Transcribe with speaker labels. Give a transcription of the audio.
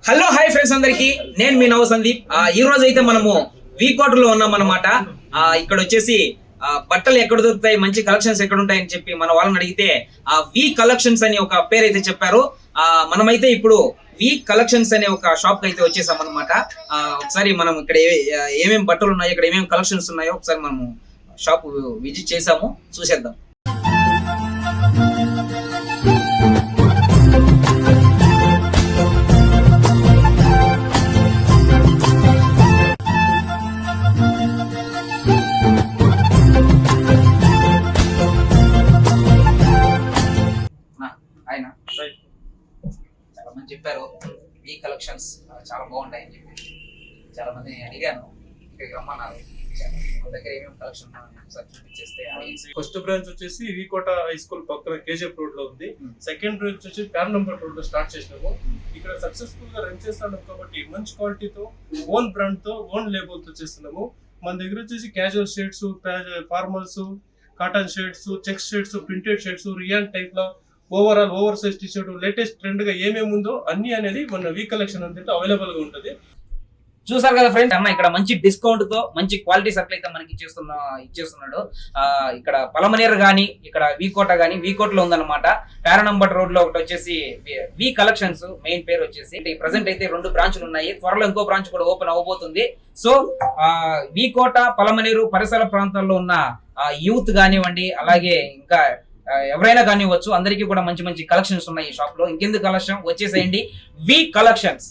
Speaker 1: Hello hi friends అందరికి నేను మీ నవ సందీప్ ఈ రోజు అయితే మనము వి కోటర్ లో ఉన్నాం అన్నమాట. ఇక్కడ వచ్చేసి బట్టలు ఎక్కడ దొరుకుతాయి, మంచి కలెక్షన్స్ ఎక్కడ ఉంటాయని చెప్పి మన వాళ్ళని అడిగితే వి కలెక్షన్స్ అని ఒక పేరు అయితే చెప్పారు. మనమైతే ఇప్పుడు వి కలెక్షన్స్ అనే ఒక షాప్ కి అయితే వచ్చేసాం అనమాట. ఒకసారి మనం ఇక్కడ ఏమేమి బట్టలు ఉన్నాయో, ఇక్కడ ఏమేమి కలెక్షన్స్ ఉన్నాయో ఒకసారి మనము షాప్ విజిట్ చేసాము, చూసేద్దాం. ఆయన చాలా మంది చెప్పారు ఈ కలెక్షన్స్ చాలా బాగుంటాయని చెప్పి, చాలా మంది అడిగాను, ఇక్కడికి రమ్మన్నారు. మన దగ్గర ఏమేమి కలెక్షన్ చూపించేస్తే.
Speaker 2: ఫస్ట్ బ్రాంచ్ వచ్చేసి వికోట హై స్కూల్ పక్కన కేజీఎఫ్ రోడ్ లో ఉంది. సెకండ్ బ్రాంచ్ వచ్చి ప్యారనంబర్ రోడ్ లో స్టార్ట్ చేసినాము. ఇక్కడ సక్సెస్ఫుల్ గా రన్ చేస్తున్నాం కాబట్టి మంచి క్వాలిటీతో, ఓన్ బ్రాండ్ తో, ఓన్ లేబుల్ తో చేస్తున్నాము. మన దగ్గర వచ్చేసి casual shirts, formals, cotton shirts, checks shirts, printed shirts, rayon type లో overall over size T shirt, latest trend గా ఏమేమి ఉందో అన్ని అనేది మన వి కలెక్షన్ అంటే అవైలబుల్ గా ఉంటుంది.
Speaker 1: చూసారు కదా ఫ్రెండ్స్, అన్న ఇక్కడ మంచి డిస్కౌంట్ తో మంచి క్వాలిటీ సరుకులు అయితే మనకి ఇచ్చేస్తున్నాడు. ఇక్కడ పలమనేరు గానీ, ఇక్కడ వికోట గానీ, వికోట లో ఉందన్నమాట. ప్యారనంబర్ రోడ్ లో ఒకటి వచ్చేసి వి కలెక్షన్స్ మెయిన్ పేరు వచ్చేసి. ప్రెసెంట్ అయితే 2 బ్రాంచ్లు ఉన్నాయి, త్వరలో ఇంకో బ్రాంచ్ కూడా ఓపెన్ అవ్వబోతుంది. సో వికోట, పలమనేరు పరిసర ప్రాంతాల్లో ఉన్న యూత్ కానివ్వండి, అలాగే ఇంకా ఎవరైనా కానివ్వచ్చు, అందరికీ కూడా మంచి మంచి కలెక్షన్స్ ఉన్నాయి ఈ షాప్ లో. ఇంకెందుకు కలెక్షన్, వచ్చేసేయండి వి కలెక్షన్స్.